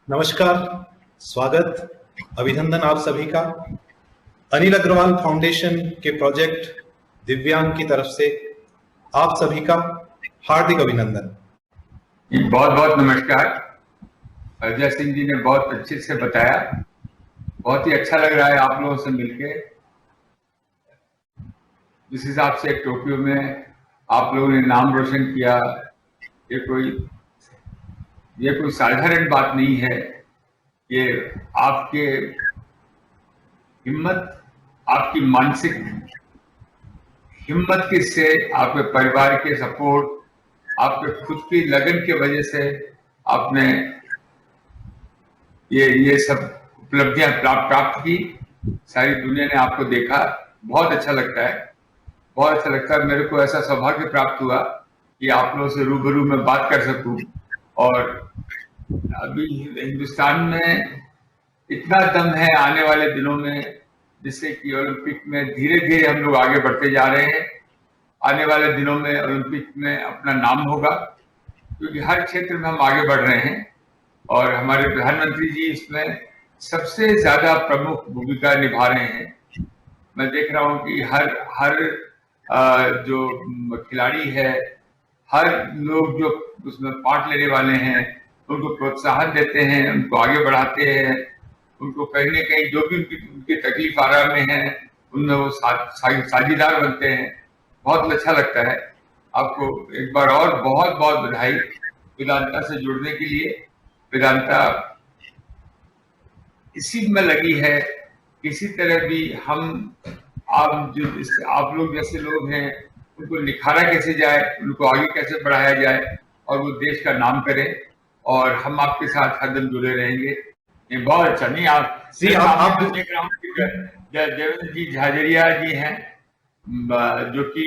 नमस्कार, स्वागत, अभिनंदन आप सभी का। अनिल अग्रवाल फाउंडेशन के प्रोजेक्ट दिव्यांग की तरफ से आप सभी का हार्दिक अभिनंदन। बहुत बहुत नमस्कार। अजय सिंह जी ने बहुत अच्छे से बताया। बहुत ही अच्छा लग रहा है आप लोगों से मिलके। जिस हिसाब से टोक्यो में आप लोगों ने नाम रोशन किया, ये कोई साधारण बात नहीं है। ये आपके हिम्मत, आपकी मानसिक हिम्मत की से, आपके परिवार के सपोर्ट, आपके खुद की लगन की वजह से आपने ये सब उपलब्धियां प्राप्त की। सारी दुनिया ने आपको देखा, बहुत अच्छा लगता है। बहुत अच्छा लगता है। मेरे को ऐसा सौभाग्य प्राप्त हुआ कि आप लोगों से रूबरू में बात कर सकूं। और अभी हिंदुस्तान में इतना दम है आने वाले दिनों में, जिससे कि ओलंपिक में धीरे धीरे हम लोग आगे बढ़ते जा रहे हैं। आने वाले दिनों में ओलंपिक में अपना नाम होगा, क्योंकि हर क्षेत्र में हम आगे बढ़ रहे हैं। और हमारे प्रधानमंत्री जी इसमें सबसे ज्यादा प्रमुख भूमिका निभा रहे हैं। मैं देख रहा हूं कि हर हर जो खिलाड़ी है, हर लोग जो उसमें पार्ट लेने वाले हैं, उनको प्रोत्साहन देते हैं, उनको आगे बढ़ाते हैं। उनको कहीं न कहीं जो भी उनकी तकलीफ आराम में है, उनमें वो साझीदार बनते हैं। बहुत अच्छा लगता है। आपको एक बार और बहुत बहुत बधाई वेदांता से जुड़ने के लिए। वेदांता इसी में लगी है, किसी तरह भी हम आप लोग जैसे लोग हैं, उनको निखारा कैसे जाए, उनको आगे कैसे बढ़ाया जाए और वो देश का नाम करें। और हम आपके साथ हरदम जुड़े रहेंगे। ये बहुत अच्छा। नहीं आप देख रहा हूँ कि देवेंद्र जी झाझरिया जी हैं, जो कि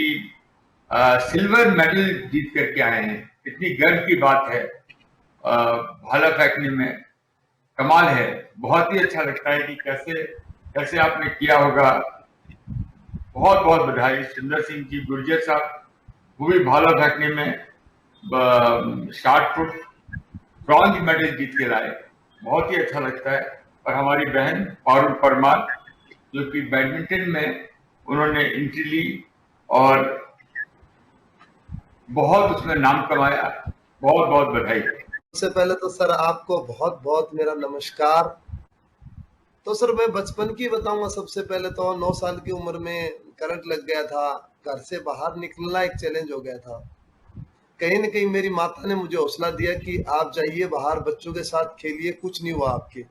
सिल्वर मेडल जीत करके आए हैं। इतनी गर्व की बात है। भाला फेंकने में कमाल है। बहुत ही अच्छा लगता है कि कैसे कैसे आपने किया होगा। बहुत बहुत बधाई। सुंदर सिंह जी गुर्जर साहब, वो भी भाला फेंकने में शॉर्ट पुट ब्रॉन्ज मेडल जीत के लाए। बहुत ही अच्छा लगता है। और हमारी बहन पारुल परमार, जो कि बैडमिंटन में उन्होंने एंट्री ली और बहुत उसमें नाम कमाया। बहुत बहुत बधाई। सबसे पहले तो सर आपको बहुत बहुत मेरा नमस्कार। तो सर मैं बचपन की बताऊंगा। सबसे पहले तो 9 साल की उम्र में करंट लग गया था। घर से बाहर निकलना एक चैलेंज हो गया था। कहीं न कहीं मेरी माता ने मुझे हौसला दिया कि आप जाइए बाहर, बच्चों के साथ खेलिए, कुछ नहीं हुआ आपके।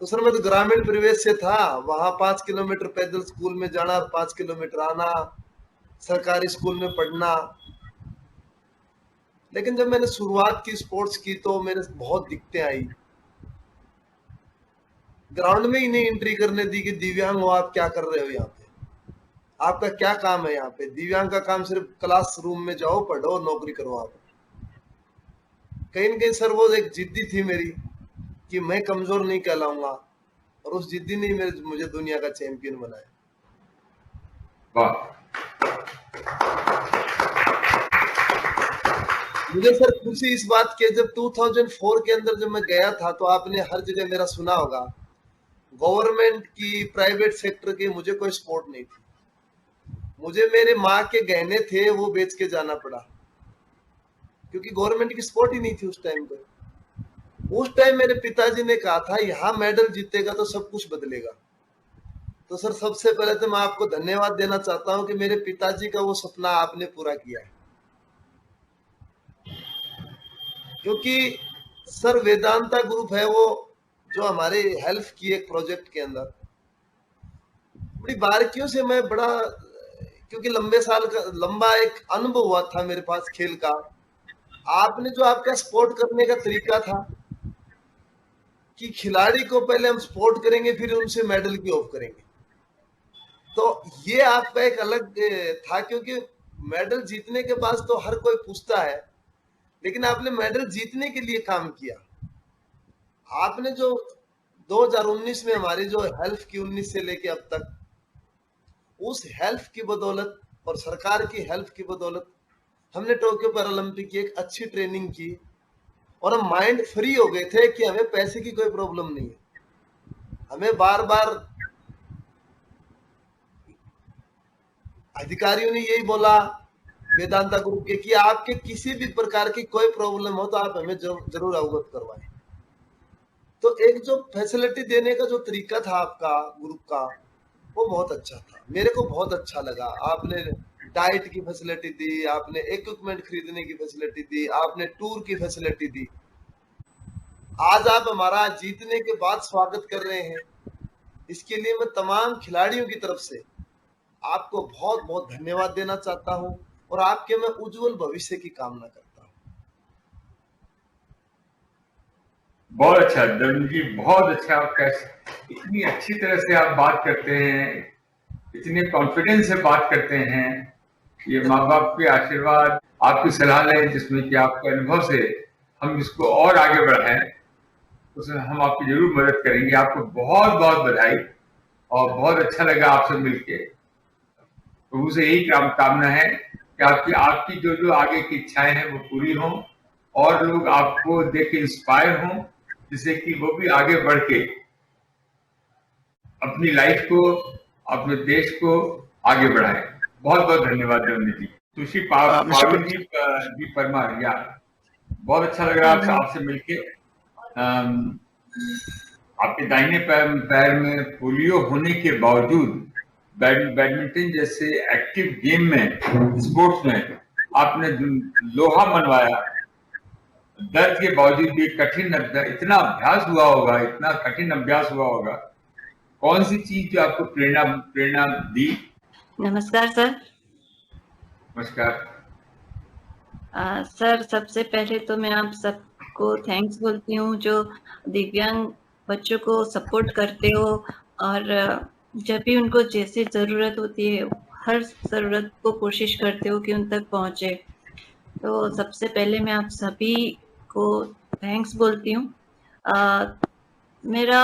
तो सर मैं तो ग्रामीण परिवेश से था। वहां 5 किलोमीटर पैदल स्कूल में जाना और 5 किलोमीटर आना, सरकारी स्कूल में पढ़ना। लेकिन जब मैंने शुरुआत की स्पोर्ट्स की तो मेरे बहुत दिक्कतें आई। ग्राउंड में ही नहीं एंट्री करने दी कि दिव्यांग हो, आप क्या कर रहे हो यहाँ पे, आपका क्या काम है यहाँ पे। दिव्यांग का काम सिर्फ क्लास रूम में जाओ, पढ़ो, नौकरी करो। आप कहीं न कहीं सर वो एक जिद्दी थी मेरी कि मैं कमजोर नहीं कहलाऊंगा, और उस जिद्दी ने मुझे दुनिया का चैंपियन बनाया। मुझे सर खुशी इस बात की, जब 2004 के अंदर जब मैं गया था तो आपने हर जगह मेरा सुना होगा, गवर्नमेंट की, प्राइवेट सेक्टर की, मुझे कोई सपोर्ट नहीं थी। मुझे मेरे माँ के गहने थे वो बेच के जाना पड़ा, क्योंकि गवर्नमेंट की सपोर्ट ही नहीं थी उस टाइम पे। उस टाइम मेरे पिताजी ने कहा था यहाँ मेडल जीतेगा तो सब कुछ बदलेगा। तो सर सबसे पहले तो मैं आपको धन्यवाद देना चाहता हूँ कि मेरे पिताजी का वो सपना आपने पूरा किया है। क्योंकि सर वेदांता ग्रुप है वो, जो हमारे हेल्थ की एक प्रोजेक्ट के अंदर बड़ी बारीकियों से मैं बड़ा, क्योंकि लंबे साल का लंबा एक अनुभव हुआ था मेरे पास खेल का। आपने जो आपका सपोर्ट करने का तरीका था कि खिलाड़ी को पहले हम सपोर्ट करेंगे, फिर उनसे मेडल की ऑफ करेंगे, तो ये आपका एक अलग था। क्योंकि मेडल जीतने के बाद तो हर कोई पूछता है, लेकिन आपने मेडल जीतने के लिए काम किया। आपने जो 2019 में हमारी जो हेल्थ की 19 से लेके अब तक, उस हेल्थ की बदौलत और सरकार की हेल्थ की बदौलत हमने टोक्यो पैरालंपिक की एक अच्छी ट्रेनिंग की। और हम माइंड फ्री हो गए थे कि हमें पैसे की कोई प्रॉब्लम नहीं है। हमें बार बार अधिकारियों ने यही बोला वेदांता ग्रुप के कि आपके किसी भी प्रकार की कोई प्रॉब्लम हो तो आप हमें जरूर अवगत करवाएं। तो एक जो फैसिलिटी देने का जो तरीका था आपका ग्रुप का, वो बहुत अच्छा था, मेरे को बहुत अच्छा लगा। आपने डाइट की फैसिलिटी दी, आपने इक्विपमेंट खरीदने की फैसिलिटी दी, आपने टूर की फैसिलिटी दी। आज आप हमारा जीतने के बाद स्वागत कर रहे हैं, इसके लिए मैं तमाम खिलाड़ियों की तरफ से आपको बहुत बहुत धन्यवाद देना चाहता हूं और आपके मैं उज्जवल भविष्य की कामना करता हूं। बहुत अच्छा दर्शन जी, बहुत अच्छा। आप कैसे इतनी अच्छी तरह से आप बात करते हैं, इतने कॉन्फिडेंस से बात करते हैं। ये माँ बाप के आशीर्वाद, आपकी सलाह लें जिसमें कि आपके अनुभव से हम इसको और आगे बढ़ाएं, उसमें हम आपकी जरूर मदद करेंगे। आपको बहुत बहुत बधाई और बहुत अच्छा लगा आपसे मिलके। प्रभु से यही कामना है कि आपकी आपकी जो जो आगे की इच्छाएं हैं वो पूरी हों और लोग आपको देख के इंस्पायर हों, जिससे कि वो भी आगे बढ़ के अपनी लाइफ को, अपने देश को आगे बढ़ाए। बहुत बहुत धन्यवाद देवनी जी। सुश्री पारुल जी परमार, या बहुत अच्छा लग रहा है आपसे मिलके। आपके दाहिने पैर में पोलियो होने के बावजूद बैडमिंटन जैसे एक्टिव गेम में, स्पोर्ट्स में आपने लोहा मनवाया। दर्द के बावजूद भी इतना अभ्यास हुआ होगा, इतना कठिन अभ्यास हुआ होगा। कौन सी चीज जो आपको प्रेरणा दी? नमस्कार सर। नमस्कार सर, सबसे पहले तो मैं आप सबको थैंक्स बोलती हूँ जो दिव्यांग बच्चों को सपोर्ट करते हो और जब भी उनको जैसे ज़रूरत होती है हर ज़रूरत को कोशिश करते हो कि उन तक पहुँचे। तो सबसे पहले मैं आप सभी को थैंक्स बोलती हूँ। मेरा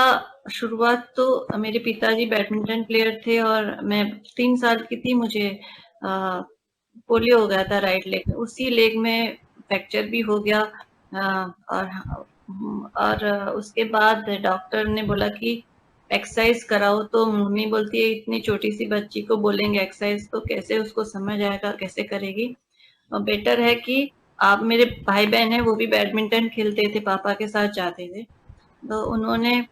शुरुआत तो मेरे पिताजी बैडमिंटन प्लेयर थे और मैं 3 साल की थी, मुझे पोलियो हो गया था राइट लेग में। उसी लेग में फ्रैक्चर भी हो गया और उसके बाद डॉक्टर ने बोला कि एक्सरसाइज कराओ। तो मम्मी बोलती है इतनी छोटी सी बच्ची को बोलेंगे एक्सरसाइज तो कैसे उसको समझ आएगा, कैसे करेगी। और बेटर है कि आप, मेरे भाई बहन है वो भी बैडमिंटन खेलते थे, पापा के साथ जाते थे। तो उन्होंने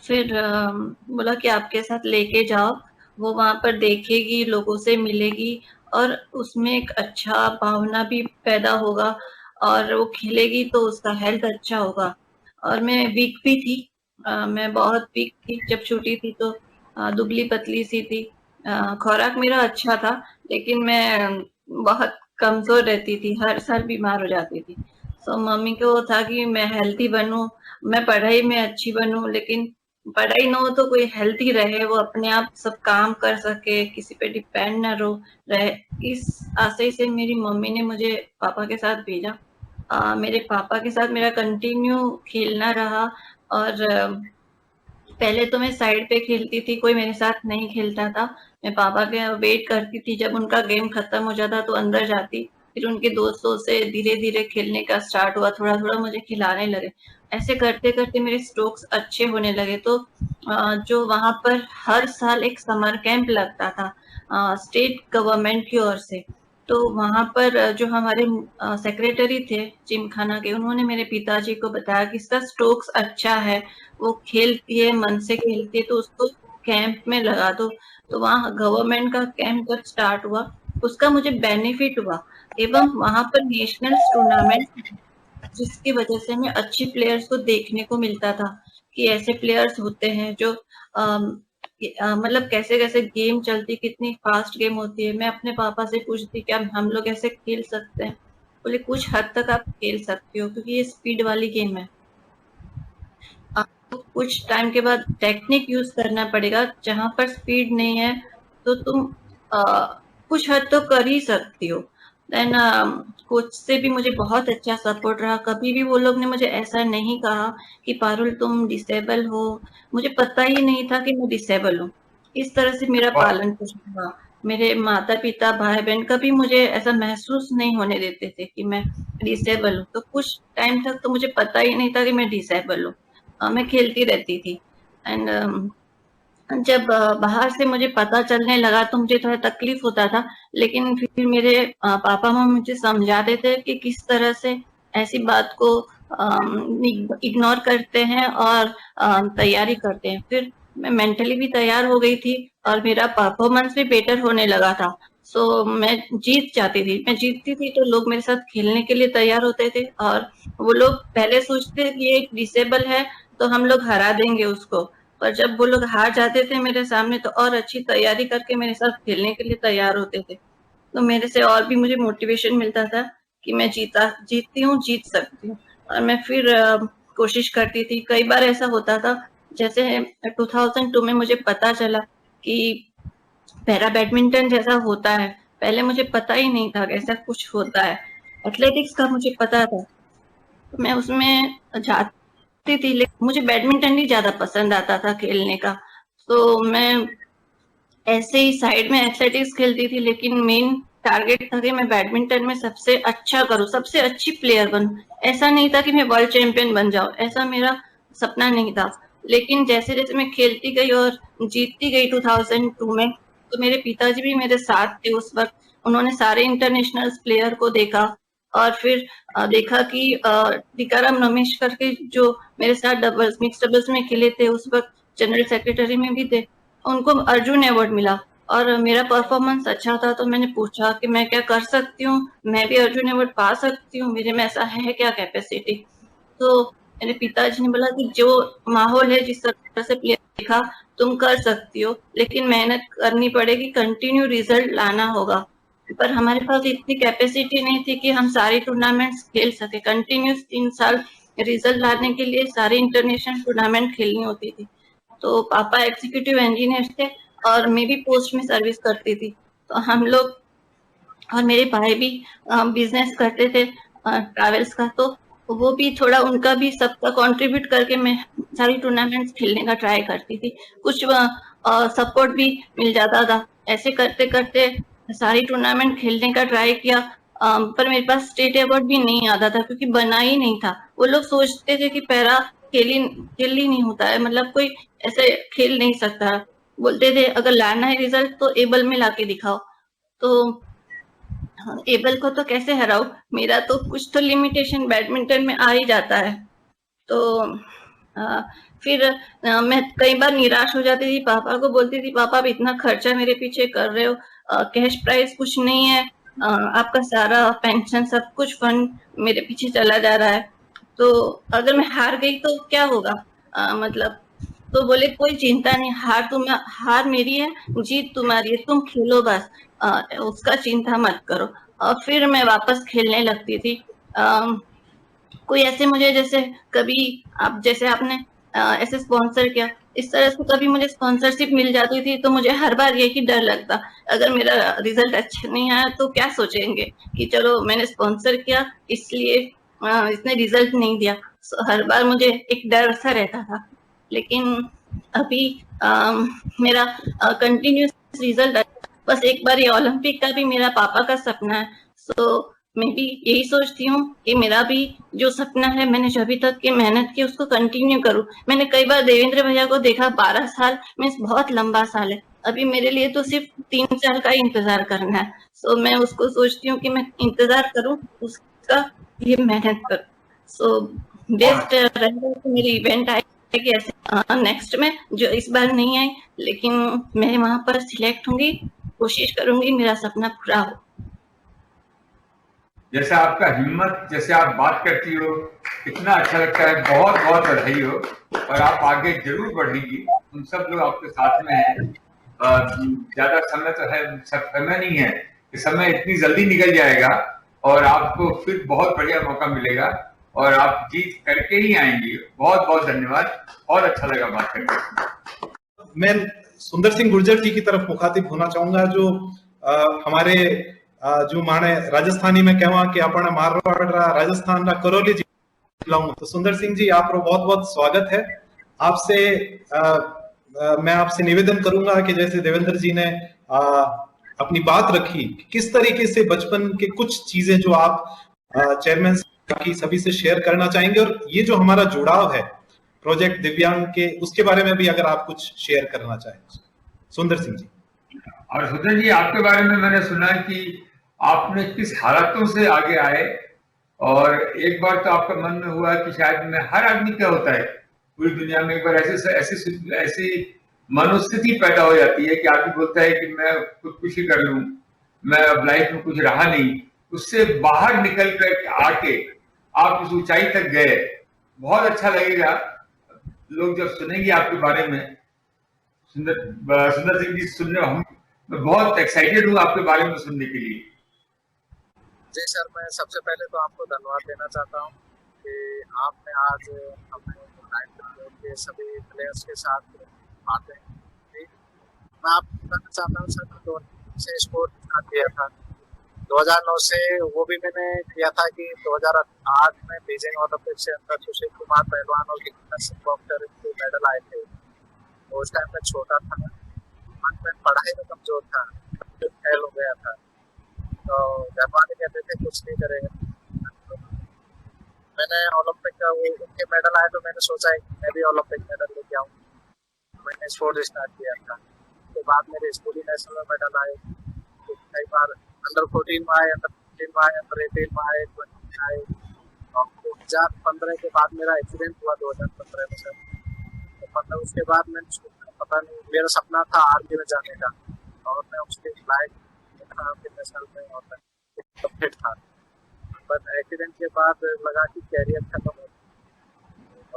फिर बोला कि आपके साथ लेके जाओ, वो वहां पर देखेगी, लोगों से मिलेगी और उसमें एक अच्छा भावना भी पैदा होगा और वो खेलेगी तो उसका हेल्थ अच्छा होगा। और मैं वीक भी थी, मैं बहुत वीक थी जब छोटी थी, तो दुबली पतली सी थी। खुराक मेरा अच्छा था लेकिन मैं बहुत कमजोर रहती थी, हर साल बीमार हो जाती थी। तो मम्मी को था कि मैं हेल्थी बनूं, मैं पढ़ाई में अच्छी बनूं, लेकिन पढ़ाई ना हो तो कोई हेल्थी रहे, वो अपने आप सब काम कर सके, किसी पे डिपेंड ना रहे। इस आशय से मेरी मम्मी ने मुझे पापा के साथ भेजा। मेरे पापा के साथ मेरा कंटिन्यू खेलना रहा और पहले तो मैं साइड पे खेलती थी, कोई मेरे साथ नहीं खेलता था। मैं पापा के वेट करती थी, जब उनका गेम खत्म हो जाता तो अंदर जाती, फिर उनके दोस्तों से धीरे धीरे खेलने का स्टार्ट हुआ, थोड़ा थोड़ा मुझे खिलाने लगे। ऐसे करते करते मेरे स्ट्रोक्स अच्छे होने लगे। तो जो वहां पर हर साल एक समर कैंप लगता था स्टेट गवर्नमेंट की ओर से, तो वहां पर जो हमारे सेक्रेटरी थे जिमखाना के, उन्होंने मेरे पिताजी को बताया कि इसका स्ट्रोक्स अच्छा है, वो खेलती है, मन से खेलती है, तो उसको कैंप में लगा दो। तो वहाँ गवर्नमेंट का कैंप जब स्टार्ट हुआ उसका मुझे बेनिफिट हुआ एवं वहां पर नेशनल टूर्नामेंट, जिसकी वजह से हमें अच्छे प्लेयर्स को देखने को मिलता था कि ऐसे प्लेयर्स होते हैं जो मतलब कैसे कैसे गेम चलती, कितनी फास्ट गेम होती है। मैं अपने पापा से पूछती क्या हम लोग ऐसे खेल सकते हैं? बोले कुछ हद तक आप खेल सकते हो क्योंकि ये स्पीड वाली गेम है, आपको कुछ टाइम के बाद टेक्निक यूज करना पड़ेगा। जहां पर स्पीड नहीं है तो तुम कुछ हद तो कर ही सकती हो। देन कोच से भी मुझे बहुत अच्छा सपोर्ट रहा। कभी भी वो लोग ने मुझे ऐसा नहीं कहा कि पारुल तुम डिसेबल हो, मुझे पता ही नहीं था कि मैं डिसेबल हूँ। इस तरह से मेरा पालन पोषण हुआ। मेरे माता पिता भाई बहन कभी मुझे ऐसा महसूस नहीं होने देते थे कि मैं डिसेबल हूँ। तो कुछ टाइम तक तो मुझे पता ही नहीं था कि मैं डिसेबल हूँ। मैं खेलती रहती थी। एंड जब बाहर से मुझे पता चलने लगा तो मुझे थोड़ा तकलीफ होता था, लेकिन फिर मेरे पापा मम्मी मुझे समझाते थे कि किस तरह से ऐसी बात को इग्नोर करते हैं और तैयारी करते हैं। फिर मैं मेंटली भी तैयार हो गई थी और मेरा परफॉर्मेंस भी बेटर होने लगा था। सो मैं जीत जाती थी। मैं जीतती थी तो लोग मेरे साथ खेलने के लिए तैयार होते थे और वो लोग पहले सोचते थे कि ये डिसेबल है तो हम लोग हरा देंगे उसको। पर जब वो लोग हार जाते थे मेरे सामने तो और अच्छी तैयारी करके मेरे साथ खेलने के लिए तैयार होते थे। तो मेरे से और भी मुझे मोटिवेशन मिलता था कि मैं जीतती हूँ, जीत सकती हूँ। और मैं फिर कोशिश करती थी। कई बार ऐसा होता था, जैसे 2002 में मुझे पता चला कि पैरा बैडमिंटन जैसा होता है। पहले मुझे पता ही नहीं था कि ऐसा कुछ होता है। एथलेटिक्स का मुझे पता था। तो मैं उसमें जाती थी, लेकिन मुझे बैडमिंटन ही ज़्यादा पसंद आता था खेलने का। तो मैं ऐसे ही साइड में एथलेटिक्स खेलती थी, लेकिन मेन टारगेट था कि मैं बैडमिंटन में सबसे अच्छा करूँ, सबसे अच्छी प्लेयर बनूँ। ऐसा नहीं था कि मैं वर्ल्ड चैंपियन बन जाऊँ, ऐसा मेरा सपना नहीं था। लेकिन जैसे-जैसे मैं खेलती गई और जीतती गई 2002 में, तो मेरे पिताजी भी मेरे साथ थे उस वक़्त। उन्होंने सारे इंटरनेशनल प्लेयर को देखा और फिर देखा कि टीकाराम रमेशकर के जो मेरे साथ डबल्स मिक्स डबल्स में खेले थे, उस वक़्त जनरल सेक्रेटरी में भी थे। उनको अर्जुन अवार्ड मिला और मेरा परफॉर्मेंस अच्छा था। तो मैंने पूछा कि मैं क्या कर सकती हूँ, मैं भी अर्जुन अवार्ड पा सकती हूँ, मेरे में ऐसा है क्या कैपेसिटी। तो मेरे पिताजी ने बोला कि जो माहौल है, जिस तरह से प्लेयर देखा, तुम कर सकती हो, लेकिन मेहनत करनी पड़ेगी, कंटिन्यू रिजल्ट लाना होगा। पर हमारे पास इतनी कैपेसिटी नहीं थी कि हम सारी टूर्नामेंट्स खेल सके। कंटिन्यूस 3 साल रिजल्ट लाने के लिए सारी इंटरनेशनल टूर्नामेंट खेलनी होती थी। तो पापा एग्जीक्यूटिव इंजीनियर थे और मैं भी पोस्ट में सर्विस करती थी। तो हम लोग और मेरे भाई भी बिजनेस करते थे ट्रैवल्स का। तो वो भी थोड़ा, उनका भी सबका कंट्रीब्यूट करके मैं सारी टूर्नामेंट्स खेलने का ट्राई करती थी। कुछ सपोर्ट भी मिल जाता था। ऐसे करते-करते सारी टूर्नामेंट खेलने का ट्राई किया। पर मेरे पास स्टेट अवार्ड भी नहीं आता था क्योंकि बना ही नहीं था। वो लोग सोचते थे कि पैरा खेल ही नहीं होता है, मतलब कोई ऐसे खेल नहीं सकता। बोलते थे अगर लाना है रिजल्ट तो एबल में लाके दिखाओ। तो हाँ, एबल को तो कैसे हराऊं, मेरा तो कुछ तो लिमिटेशन बैडमिंटन में आ ही जाता है। तो आ, फिर मैं कई बार निराश हो जाती थी, पापा को बोलती थी पापा आप इतना खर्चा मेरे पीछे कर रहे हो, कैश प्राइस कुछ नहीं है, आपका सारा पेंशन सब कुछ फंड मेरे पीछे चला जा रहा है। तो अगर मैं हार गई तो क्या होगा, मतलब। तो बोले कोई चिंता नहीं, हार मेरी है, जीत तुम्हारी है, तुम खेलो बस, उसका चिंता मत करो। और फिर मैं वापस खेलने लगती थी। कोई ऐसे मुझे, जैसे कभी आप जैसे आपने ऐसे स्पॉन्सर किया, इस तरह से कभी मुझे स्पॉन्सरशिप मिल जाती थी तो मुझे हर बार यही डर लगता, अगर मेरा रिजल्ट अच्छा नहीं आया तो क्या सोचेंगे कि चलो मैंने स्पॉन्सर किया इसलिए इसने रिजल्ट नहीं दिया। हर बार मुझे एक डर सा रहता था। लेकिन अभी मेरा कंटिन्यूस रिजल्ट, बस एक बार ये ओलंपिक का भी मेरा पापा का सपना है। सो मैं भी यही सोचती हूँ कि मेरा भी जो सपना है, मैंने जो अभी तक की मेहनत की उसको कंटिन्यू करूँ। मैंने कई बार देवेंद्र भैया को देखा, 12 साल मीन्स बहुत लंबा साल है। अभी मेरे लिए तो सिर्फ 3 साल का इंतजार करना है। सो मैं उसको सोचती हूँ कि मैं इंतजार करूँ उसका, ये मेहनत करूँ। सो बेस्ट रहेगा कि मेरी इवेंट आएगी ऐसे नेक्स्ट में, जो इस बार नहीं आई, लेकिन मैं वहां पर सिलेक्ट होंगी, कोशिश करूंगी मेरा सपना पूरा हो। जैसा आपका हिम्मत, जैसे आप बात करती हो, इतना अच्छा लगता है। बहुत बहुत बधाई हो और आप आगे जरूर बढ़ेंगी। हम सब लोग आपके साथ में हैं। ज्यादा समय तो है, सब समय नहीं है कि समय इतनी जल्दी निकल जाएगा और आपको फिर बहुत बढ़िया मौका मिलेगा और आप जीत करके ही आएंगी। बहुत बहुत धन्यवाद, बहुत अच्छा लगा बात करके। मैं सुंदर सिंह गुर्जर जी की तरफ मुखातिब होना चाहूंगा, जो हमारे जो माने राजस्थानी में कहवा कि अपना मारवाड़ राजस्थान का करौली जिला हूं। तो सुंदर सिंह जी, आपको बहुत बहुत स्वागत है। आपसे मैं आपसे निवेदन करूंगा कि जैसे देवेंद्र जी ने अपनी बात रखी, किस तरीके से बचपन के कुछ चीजें जो आप चेयरमैन की सभी से शेयर करना चाहेंगे, और ये जो हमारा जुड़ाव है प्रोजेक्ट दिव्यांग के, उसके बारे में भी अगर आप कुछ शेयर करना चाहें। सुंदर सिंह जी। और सुंदर जी, आपके बारे में मैंने सुना कि आपने किस हालातों से आगे आए, और एक बार तो आपका मन में हुआ कि शायद मैं, हर आदमी क्या होता है पूरी दुनिया में, एक बार ऐसी मनोस्थिति पैदा हो जाती है कि आदमी बोलता है कि मैं खुदकुशी कर लूं, मैं अब लाइफ में कुछ रहा नहीं। उससे बाहर निकल कर आके आप इस ऊंचाई तक गए, बहुत अच्छा लगेगा लोग जब सुनेंगे आपके बारे में। सुंदर सिंह जी, सुनने मैं बहुत एक्साइटेड हूँ आपके बारे में सुनने के लिए। जी सर, मैं सबसे पहले तो आपको धन्यवाद देना चाहता हूँ कि आपने आज हमें के सभी प्लेयर्स के साथ बातें की। मैं आपको बताना चाहता हूँ सर, 2009 से स्पोर्ट स्टार्ट किया था। 2009 से वो भी मैंने किया था कि 2008 में बीजिंग ओलंपिक से अंदर सुशील कुमार पहलवान और बॉक्सर के मेडल आए थे। उस टाइम में छोटा था, मैं पढ़ाई में कमजोर था, फेल हो गया था, तो घर वाले कहते थे कुछ नहीं करेगा। तो मैंने ओलंपिक का वो उनके मेडल आए तो मैंने सोचा है मैं भी ओलंपिक मेडल लेके आऊँ। मैंने स्पोर्ट स्टार्ट किया था। उसके बाद मेरे स्कूली नेशनल में मेडल आए, तो कई बार अंडर 14 में आए, अंडर 15 में आए, अंडर 18 में आए, 20 में आए। और 2015 के बाद मेरा एक्सीडेंट हुआ 2015 में सर। तो उसके बाद मैंने पता नहीं, मेरा सपना था आर्मी में जाने का, और मैं उसके लायक नेशनल में और फिट था। बट एक्सीडेंट के बाद लगा कि कैरियर खत्म हो गया।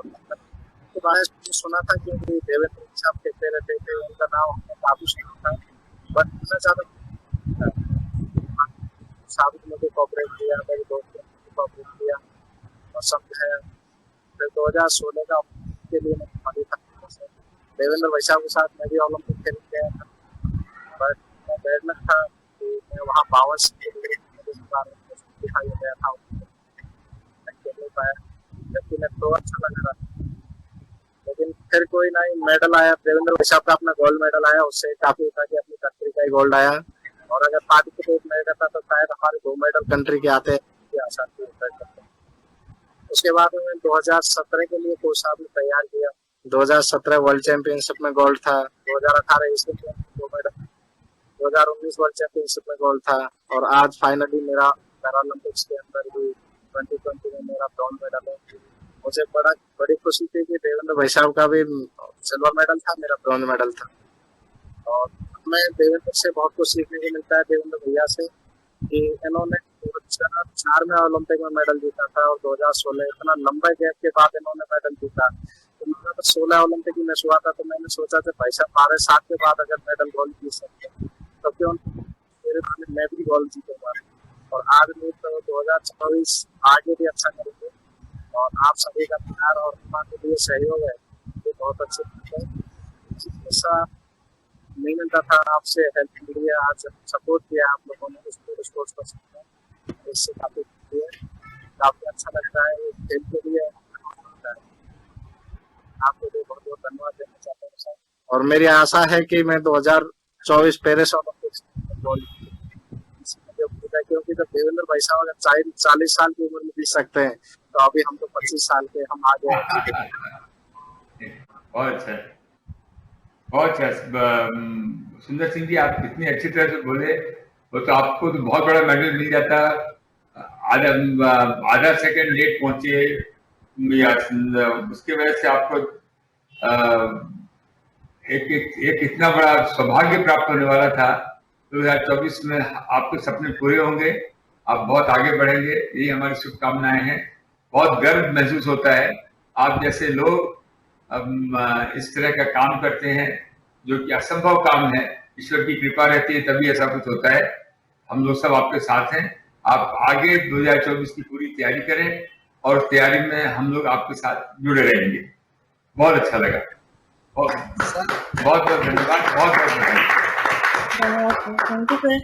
उसके बाद सुना था कि देवेंद्र साहब खेलते रहते थे, उनका नाम हमने काबू सुना था, बट इतना ज़्यादा साहब ने मुझे कॉपरेट किया, मेरे दोस्त ने कॉपरेट किया और समझाया। फिर 2016 का के लिए मैं खाली था, देवेंद्र वैशाख के साथ मैं भी ओलंपिक खेल गया था, बट मैं बैडमिंटन था कि मैं वहाँ पावर्स के लिए दिखाई गया था, मैं खेल नहीं पाया, जबकि मैं तो अच्छा लग रहा था। लेकिन फिर कोई नहीं, मेडल आया देवेंद्र वैशाख का, अपना गोल्ड मेडल आया, उससे काफी था कि अपनी कंट्री का ही गोल्ड आया। और अगर पार्टिसिपेट नहीं करता तो शायद हमारे 2 मेडल कंट्री के आते आसान थी। उसके बाद में 2017 के लिए कोच साहब ने तैयार किया। 2017 वर्ल्ड चैंपियनशिप में गोल्ड था, 2018 एशियन गेम्स में 2 मेडल, 2019 वर्ल्ड चैंपियनशिप में गोल्ड था, और आज फाइनली मेरा पैरालंपिक्स के अंदर भी 2020 में मेरा ब्रॉन्ज मेडल है। मुझे बड़ी खुशी थी कि देवेंद्र वैशाख का भी सिल्वर मेडल था, मेरा ब्रॉन्ज मेडल था। और मैं देवेंद्र से बहुत कुछ सीखने को मिलता है, देवेंद्र भैया से, कि इन्होंने 2004 में ओलंपिक में मेडल जीता था, और 2016 इतना लंबे गैप के बाद इन्होंने मेडल जीता। तो 2016 ओलंपिक में हुआ था, तो मैंने सोचा था भाई साहब 12 साल के बाद अगर मेडल गोल्ड जीत सकते हैं तो क्यों मेरे बाद मैं भी गोल्ड जीतूंगा। और आज भी तो 2024 आगे भी अच्छा करेंगे, और आप सभी का प्यार और हमारे लिए सहयोग है, ये बहुत अच्छी बात है। नहीं मिलता था आपसे हेल्प के लिए, आज सपोर्ट किया आप लोगों ने स्पोर्ट्स को, इससे काफी अच्छा लगता है, खेल के लिए आपको बहुत बहुत धन्यवाद देना चाहता हूँ सर। और मेरी आशा है कि मैं 2024 पेरिस ओलंपिक्स क्योंकि जब देवेंद्र भाई साहब अगर 40 साल की उम्र में जीत सकते हैं, तो अभी हम तो 25 साल के, हम आगे बहुत अच्छा, बहुत अच्छा। सुंदर सिंह जी, आप कितनी अच्छी तरह से बोले, वो तो आपको तो बहुत बड़ा मेडल मिल जाता, आधा सेकंड लेट पहुंचे, या उसके वजह से आपको एक इतना बड़ा सौभाग्य प्राप्त होने वाला था। 2024 में आपके सपने पूरे होंगे, आप बहुत आगे बढ़ेंगे, यही हमारी शुभकामनाएं हैं। बहुत गर्व महसूस होता है, आप जैसे लोग इस तरह का काम करते हैं, जो कि असंभव काम है, ईश्वर की कृपा रहती है तभी ऐसा कुछ होता है। हम लोग सब आपके साथ हैं, आप आगे 2024 की पूरी तैयारी करें, और तैयारी में हम लोग आपके साथ जुड़े रहेंगे। बहुत अच्छा लगा, बहुत बहुत धन्यवाद, बहुत बहुत धन्यवाद। Thank you sir.